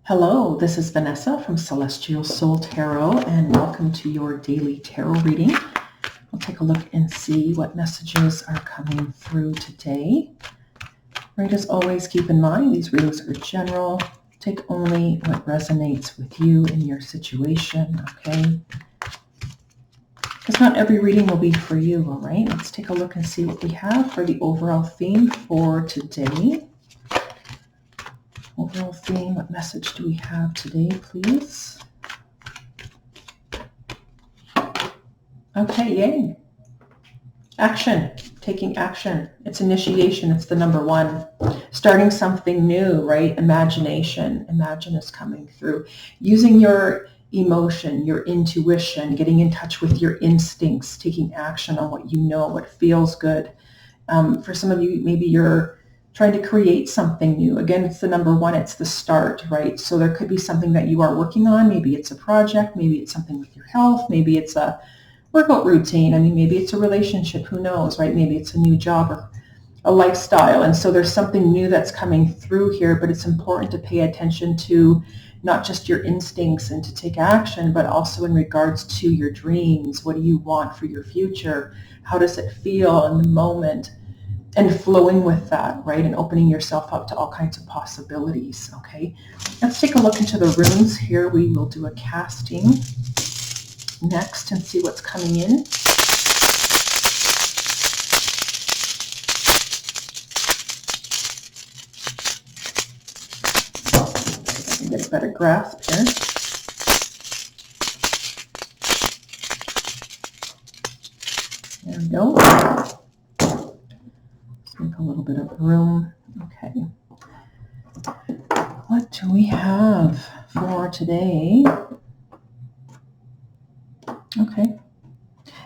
Hello, this is Vanessa from Celestial Soul Tarot, and welcome to your daily tarot reading. We'll take a look and see what messages are coming through today. Right, as always, keep in mind these readings are general. Take only what resonates with you in your situation, okay? Because not every reading will be for you, all right? Let's take a look and see what we have for the overall theme for today. Overall theme, what message do we have today, please? Okay, yay. Action, taking action. It's initiation, it's the number one. Starting something new, right? Imagination. Imagine is coming through. Using your emotion, your intuition, getting in touch with your instincts, taking action on what you know, what feels good. For some of you, maybe you're trying to create something new. Again, it's the number one, it's the start, right? So there could be something that you are working on. Maybe it's a project, maybe it's something with your health, maybe it's a workout routine. I mean, maybe it's a relationship, who knows, right? Maybe it's a new job or a lifestyle. And so there's something new that's coming through here, but it's important to pay attention to not just your instincts and to take action, but also in regards to your dreams. What do you want for your future? How does it feel in the moment? And flowing with that, right? And opening yourself up to all kinds of possibilities, okay? Let's take a look into the runes here. We will do a casting next and see what's coming in. Get a better grasp here. There we go. Let's make a little bit of room. Okay. What do we have for today? Okay.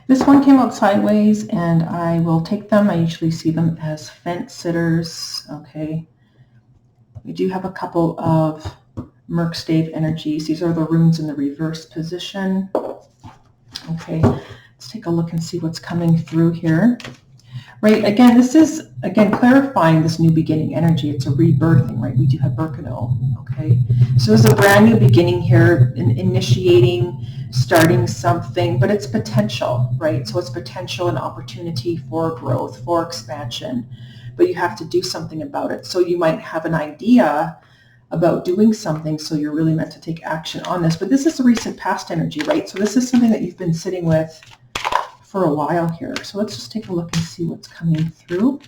This one came out sideways, and I will take them. I usually see them as fence sitters. Okay. We do have a couple of Merkstave energies. These are the runes in the reverse position. Okay. Let's take a look and see what's coming through here. Right, again, this is, clarifying this new beginning energy. It's a rebirthing, right? We do have Birkenau, okay? So it's a brand new beginning here, initiating, starting something, but it's potential, right? So it's potential and opportunity for growth, for expansion, but you have to do something about it. So you might have an idea about doing something, so you're really meant to take action on this. But this is a recent past energy, right? So this is something that you've been sitting with for a while here. So let's just take a look and see what's coming through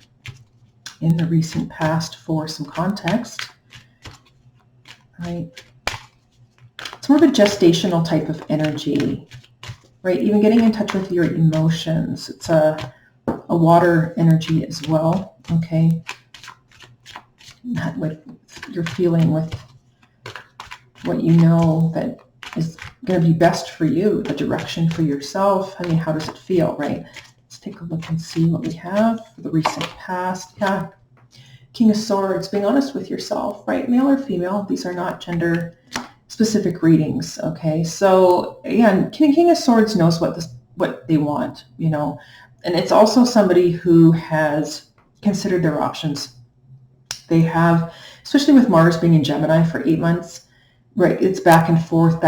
in the recent past for some context. Right. It's more of a gestational type of energy, right? Even getting in touch with your emotions. It's a water energy as well, okay? Not with you're feeling with what you know that is going to be best for you, the direction for yourself. I mean, how does it feel, right? Let's take a look and see what we have for the recent past. Yeah. King of Swords, being honest with yourself, right? Male or female, these are not gender specific readings, okay? So again, King of Swords knows what they want, you know, and it's also somebody who has considered their options. They have, especially with Mars being in Gemini for 8 months, right, it's back and forth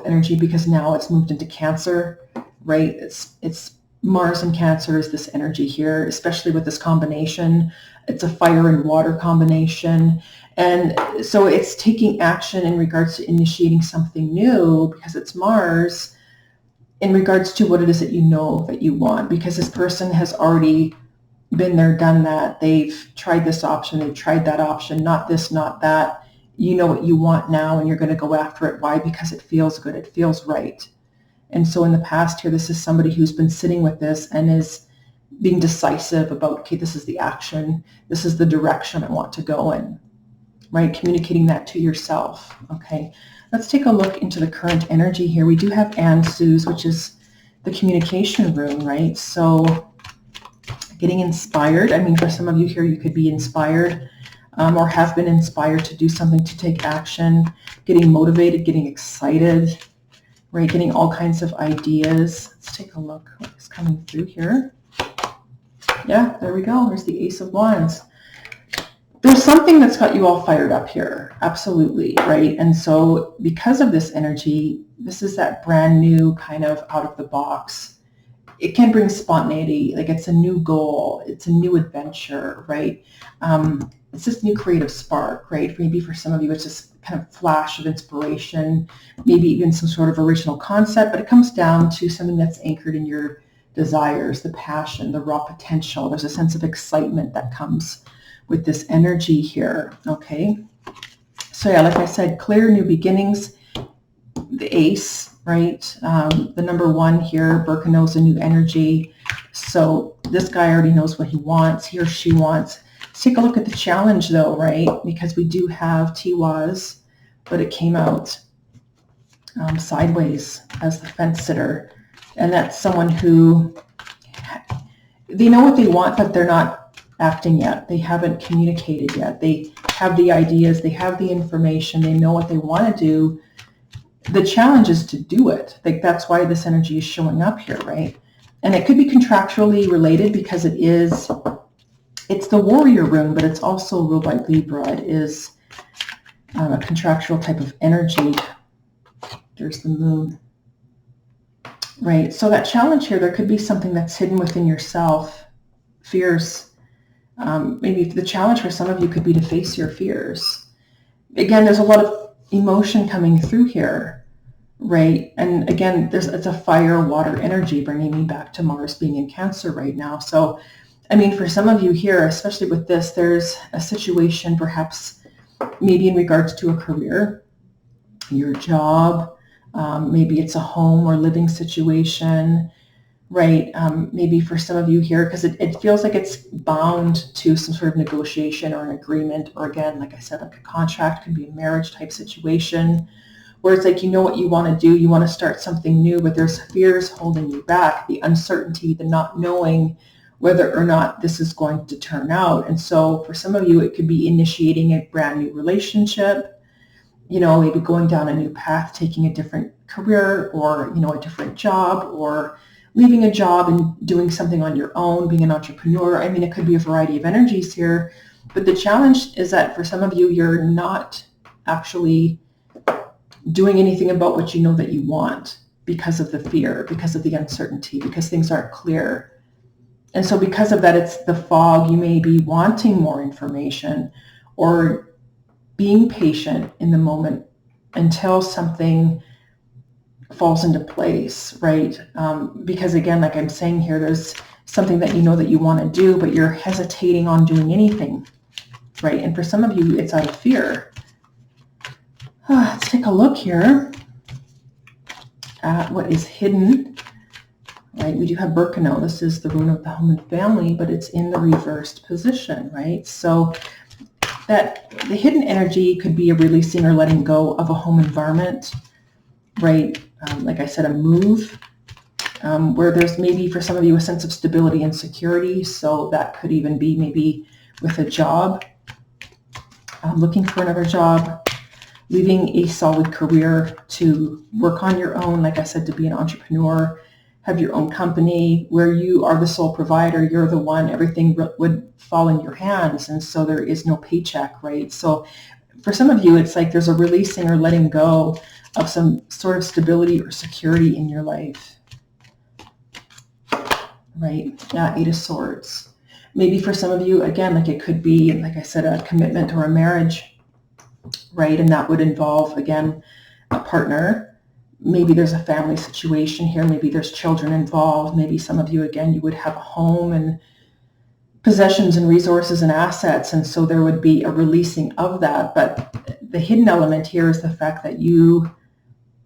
energy, because now it's moved into Cancer, right? It's Mars and Cancer is this energy here, especially with this combination. It's a fire and water combination. And so it's taking action in regards to initiating something new, because it's Mars, in regards to what it is that you know that you want, because this person has already been there, done that. They've tried this option, they've tried that option, not this, not that. You know what you want now, and you're going to go after it. Why? Because it feels good. It feels right. And so in the past here, this is somebody who's been sitting with this and is being decisive about, okay, this is the action. This is the direction I want to go in, right? Communicating that to yourself. Okay. Let's take a look into the current energy here. We do have Ansuz, which is the communication rune, right? So getting inspired. I mean, for some of you here, you could be inspired or have been inspired to do something, to take action, getting motivated, getting excited, right? Getting all kinds of ideas. Let's take a look what is coming through here. Yeah, there we go. There's the Ace of Wands. there's something that's got you all fired up here. Absolutely, right? And so because of this energy, this is that brand new kind of out of the box. It can bring spontaneity, like it's a new goal, it's a new adventure, right? It's this new creative spark, right? Maybe for some of you, it's just kind of flash of inspiration, maybe even some sort of original concept, but it comes down to something that's anchored in your desires, the passion, the raw potential. There's a sense of excitement that comes with this energy here, okay? So yeah, like I said, clear new beginnings, the ace, right? The number 1 here, Burka knows a new energy. So this guy already knows what he wants, he or she wants. Let's take a look at the challenge though, right? Because we do have Tiwaz, but it came out sideways as the fence sitter. And that's someone who, they know what they want, but they're not acting yet. They haven't communicated yet. They have the ideas, they have the information, they know what they want to do. The challenge is to do it. Like that's why this energy is showing up here, right? And it could be contractually related because it's the warrior rune, but it's also ruled by Libra. It is a contractual type of energy. There's the moon. Right, so that challenge here, there could be something that's hidden within yourself, fears. Maybe the challenge for some of you could be to face your fears. Again, there's a lot of emotion coming through here, right? And again, it's a fire, water energy, bringing me back to Mars being in Cancer right now. So, I mean, for some of you here, especially with this, there's a situation perhaps maybe in regards to a career, your job, maybe it's a home or living situation, right? Maybe for some of you here, because it feels like it's bound to some sort of negotiation or an agreement, or again, like I said, like a contract, could be a marriage type situation, where it's like you know what you want to do, you want to start something new, but there's fears holding you back, the uncertainty, the not knowing whether or not this is going to turn out. And so for some of you, it could be initiating a brand new relationship, maybe going down a new path, taking a different career or, a different job, or leaving a job and doing something on your own, being an entrepreneur. I mean, it could be a variety of energies here, but the challenge is that for some of you, you're not actually doing anything about what you know that you want because of the fear, because of the uncertainty, because things aren't clear. And so because of that, it's the fog. You may be wanting more information or being patient in the moment until something falls into place, right? Because again, like I'm saying here, there's something that you know that you want to do, but you're hesitating on doing anything, right? And for some of you, it's out of fear. Let's take a look here at what is hidden, right? We do have Birkenau. This is the rune of the home and family, but it's in the reversed position, right? So that the hidden energy could be a releasing or letting go of a home environment, right? Like I said, a move where there's maybe for some of you a sense of stability and security. So that could even be maybe with a job, looking for another job, leaving a solid career to work on your own, like I said, to be an entrepreneur, have your own company where you are the sole provider, you're the one, everything would fall in your hands, and so there is no paycheck, right? So for some of you, it's like there's a releasing or letting go of some sort of stability or security in your life, right? Yeah, 8 of Swords. Maybe for some of you, again, like it could be, like I said, a commitment or a marriage, right? And that would involve, again, a partner. Maybe there's a family situation here. Maybe there's children involved. Maybe some of you, again, you would have a home and possessions and resources and assets. And so there would be a releasing of that. But the hidden element here is the fact that you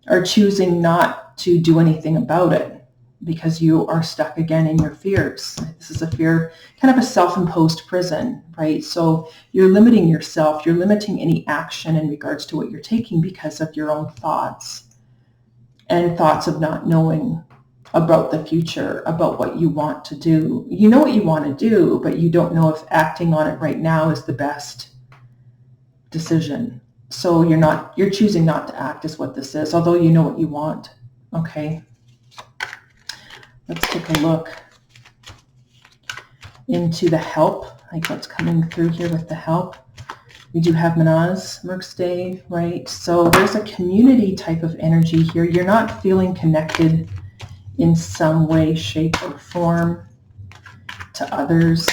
are choosing not to do anything about it because you are stuck again in your fears. This is a fear, kind of a self-imposed prison, right? So you're limiting yourself. You're limiting any action in regards to what you're taking because of your own thoughts. And thoughts of not knowing about the future, about what you want to do. You know what you want to do, but you don't know if acting on it right now is the best decision. So you're choosing not to act is what this is, although you know what you want. Okay. Let's take a look into the help, like what's coming through here with the help. We do have Manaz, Merk's Day, right? So there's a community type of energy here. You're not feeling connected in some way, shape, or form to others.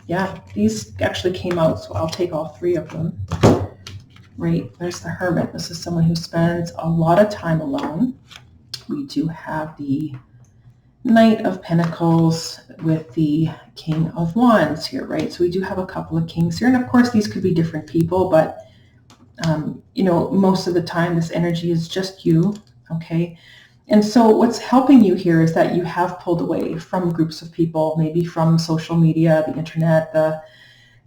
Yeah, these actually came out, so I'll take all three of them. Right, there's the Hermit. This is someone who spends a lot of time alone. We do have the Knight of Pentacles with the King of Wands here, right? So we do have a couple of kings here. And of course, these could be different people, but, most of the time, this energy is just you, okay? And so what's helping you here is that you have pulled away from groups of people, maybe from social media, the internet,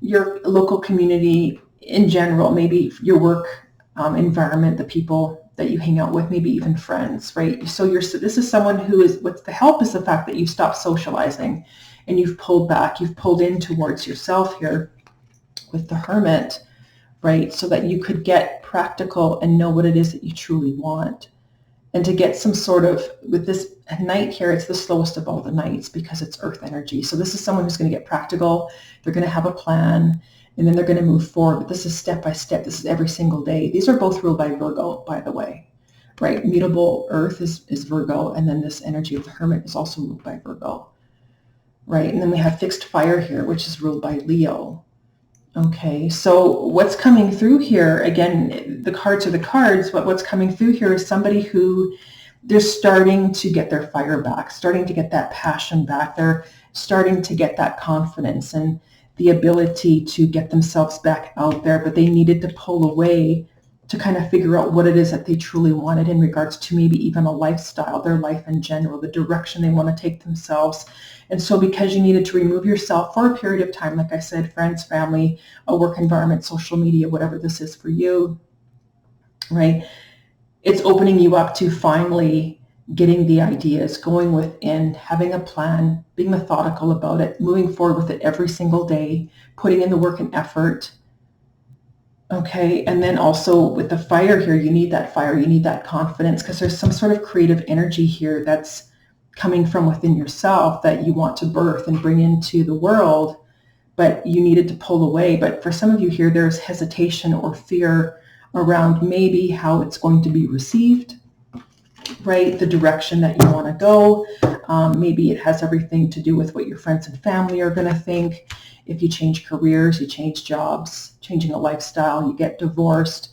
your local community in general, maybe your work environment, the people that you hang out with, maybe even friends, right? So this is someone who is, what's the help is the fact that you've stopped socializing and you've pulled back, you've pulled in towards yourself here with the Hermit, right? So that you could get practical and know what it is that you truly want. And to get some sort of, with this Knight here, it's the slowest of all the Knights because it's earth energy. So this is someone who's going to get practical. They're going to have a plan, and then they're going to move forward. But this is step by step. This is every single day. These are both ruled by Virgo, by the way, right? Mutable earth is Virgo, and then this energy of the Hermit is also ruled by Virgo, right? And then we have fixed fire here, which is ruled by Leo. Okay, so what's coming through here, again, the cards are the cards, but what's coming through here is somebody who they're starting to get their fire back, starting to get that passion back. They're starting to get that confidence and the ability to get themselves back out there, but they needed to pull away to kind of figure out what it is that they truly wanted in regards to maybe even a lifestyle, their life in general, the direction they want to take themselves. And so because you needed to remove yourself for a period of time, like I said, friends, family, a work environment, social media, whatever this is for you, right? It's opening you up to finally getting the ideas, going within, having a plan, being methodical about it, moving forward with it every single day, putting in the work and effort. Okay, and then also with the fire here, you need that fire, you need that confidence, because there's some sort of creative energy here that's coming from within yourself that you want to birth and bring into the world, but you needed to pull away. But for some of you here, there's hesitation or fear around maybe how it's going to be received, right? The direction that you want to go. Maybe it has everything to do with what your friends and family are going to think. If you change careers, you change jobs, changing a lifestyle, you get divorced,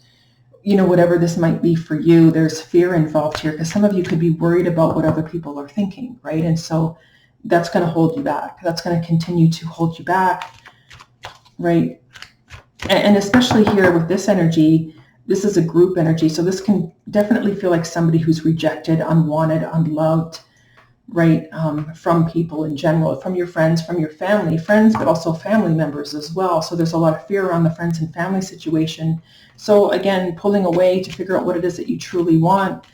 whatever this might be for you, there's fear involved here because some of you could be worried about what other people are thinking, right? And so that's going to hold you back. That's going to continue to hold you back, right? And especially here with this energy, this is a group energy. So this can definitely feel like somebody who's rejected, unwanted, unloved, right? From people in general, from your friends, from your family, friends, but also family members as well. So there's a lot of fear around the friends and family situation. So again, pulling away to figure out what it is that you truly want.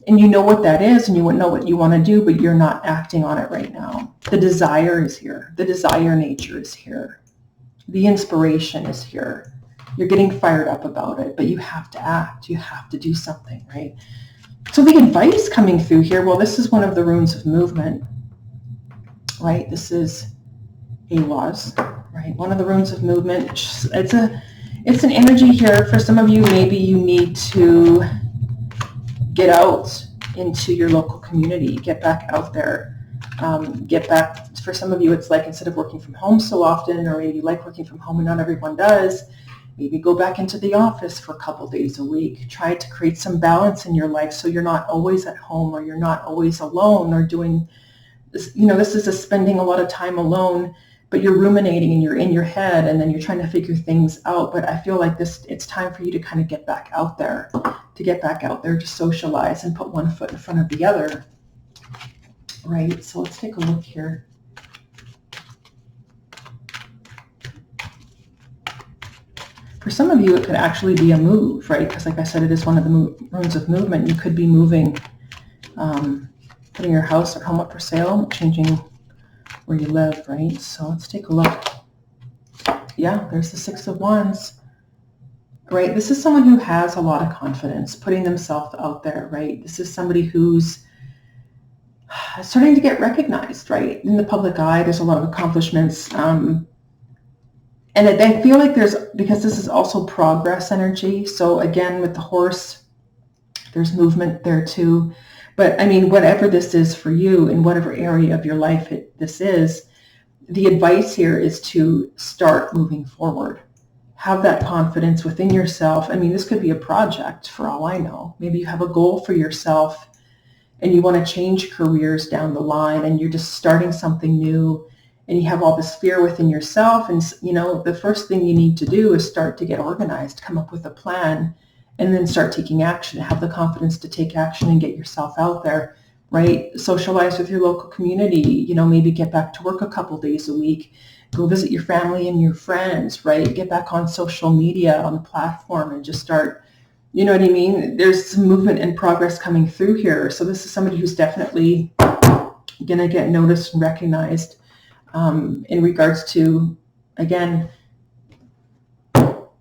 And you know what that is, and you know what you want to do, but you're not acting on it right now. The desire is here. The desire nature is here. The inspiration is here. You're getting fired up about it, but you have to act. You have to do something, right? So the advice coming through here, well, this is one of the runes of movement, right? This is Awaz, right? One of the runes of movement. It's an energy here. For some of you, maybe you need to get out into your local community, get back out there, get back. For some of you, it's like instead of working from home so often, or maybe you like working from home and not everyone does, maybe go back into the office for a couple days a week. Try to create some balance in your life so you're not always at home or you're not always alone or doing this. This is spending a lot of time alone, but you're ruminating and you're in your head and then you're trying to figure things out. But I feel like it's time for you to kind of get back out there, to socialize and put one foot in front of the other, right? So let's take a look here. For some of you, it could actually be a move, right? Because like I said, it is one of the runes of movement. You could be moving, putting your house or home up for sale, changing where you live, right? So let's take a look. Yeah, there's the Six of Wands, right? This is someone who has a lot of confidence, putting themselves out there, right? This is somebody who's starting to get recognized, right? In the public eye, there's a lot of accomplishments. And I feel like because this is also progress energy. So again, with the horse, there's movement there too. But I mean, whatever this is for you, in whatever area of your life this is, the advice here is to start moving forward. Have that confidence within yourself. I mean, this could be a project for all I know. Maybe you have a goal for yourself and you want to change careers down the line, and you're just starting something new, and you have all this fear within yourself. And, the first thing you need to do is start to get organized, come up with a plan, and then start taking action. Have the confidence to take action and get yourself out there, right? Socialize with your local community, maybe get back to work a couple days a week, go visit your family and your friends, right? Get back on social media, on the platform, and just start, you know what I mean? There's some movement and progress coming through here. So this is somebody who's definitely going to get noticed and recognized in regards to, again,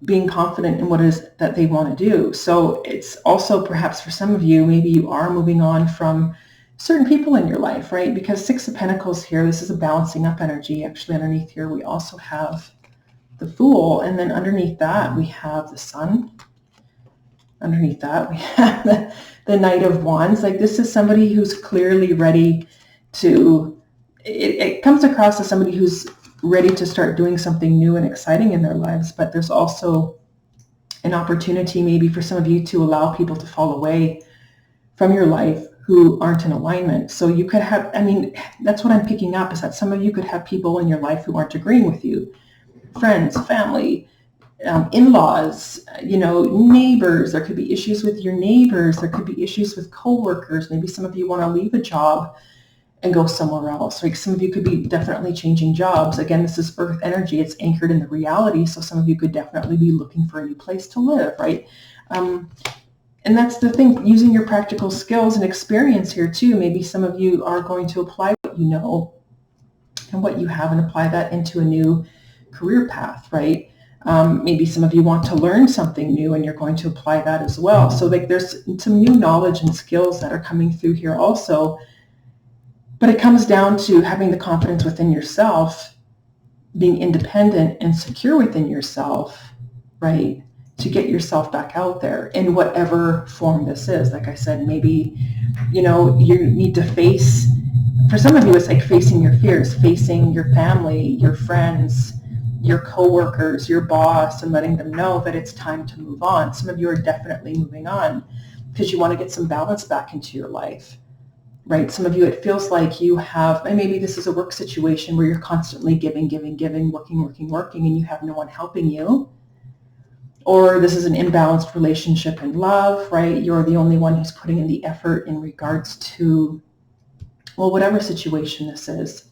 being confident in what it is that they want to do. So it's also perhaps for some of you, maybe you are moving on from certain people in your life, right? Because Six of Pentacles here, this is a balancing up energy. Actually, underneath here, we also have the Fool. And then underneath that, we have the Sun. Underneath that, we have the Knight of Wands. Like, this is somebody who's clearly ready to, it comes across as somebody who's ready to start doing something new and exciting in their lives. But there's also an opportunity maybe for some of you to allow people to fall away from your life who aren't in alignment. So you could have, that's what I'm picking up, is that some of you could have people in your life who aren't agreeing with you. Friends, family, in-laws, neighbors. There could be issues with your neighbors. There could be issues with coworkers. Maybe some of you want to leave a job and go somewhere else. Like, some of you could be definitely changing jobs. Again, this is earth energy. It's anchored in the reality. So some of you could definitely be looking for a new place to live, right? And that's the thing, using your practical skills and experience here too. Maybe some of you are going to apply what you know and what you have and apply that into a new career path, right? Maybe some of you want to learn something new and you're going to apply that as well. So like, there's some new knowledge and skills that are coming through here also. But it comes down to having the confidence within yourself, being independent and secure within yourself, right? To get yourself back out there in whatever form this is. Like I said, maybe, you need to face, for some of you, it's like facing your fears, facing your family, your friends, your coworkers, your boss, and letting them know that it's time to move on. Some of you are definitely moving on because you want to get some balance back into your life, right? Some of you, it feels like you have, and maybe this is a work situation where you're constantly giving, working, and you have no one helping you. Or this is an imbalanced relationship in love, right? You're the only one who's putting in the effort in regards to, well, whatever situation this is.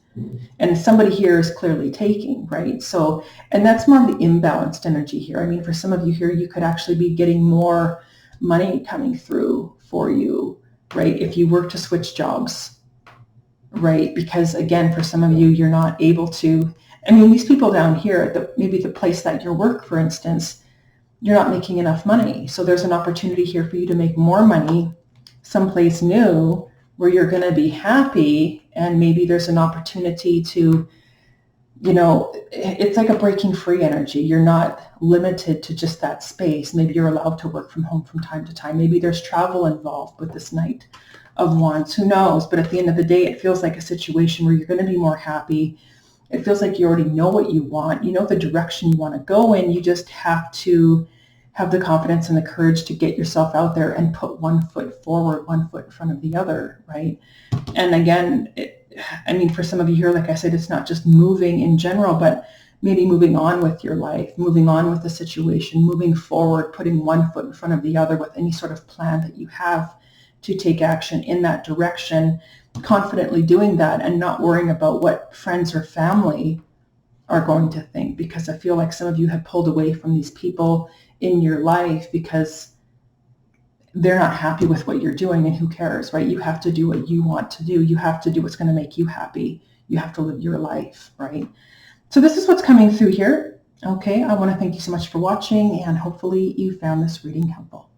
And somebody here is clearly taking, right? So, and that's more of the imbalanced energy here. For some of you here, you could actually be getting more money coming through for you, right? If you were to switch jobs, right? Because again, for some of you, you're not able to, these people down here, maybe the place that you work, for instance, you're not making enough money. So there's an opportunity here for you to make more money someplace new where you're going to be happy. And maybe there's an opportunity to, it's like a breaking free energy. You're not limited to just that space. Maybe you're allowed to work from home from time to time. Maybe there's travel involved with this Knight of Wands. Who knows? But at the end of the day, it feels like a situation where you're going to be more happy. It feels like you already know what you want. You know the direction you want to go in. You just have to have the confidence and the courage to get yourself out there and put one foot forward, one foot in front of the other, right? And again, for some of you here, like I said, it's not just moving in general, but maybe moving on with your life, moving on with the situation, moving forward, putting one foot in front of the other with any sort of plan that you have to take action in that direction, confidently doing that and not worrying about what friends or family are going to think. Because I feel like some of you have pulled away from these people in your life because they're not happy with what you're doing, and who cares, right? You have to do what you want to do. You have to do what's going to make you happy. You have to live your life, right? So this is what's coming through here. Okay, I want to thank you so much for watching, and hopefully you found this reading helpful.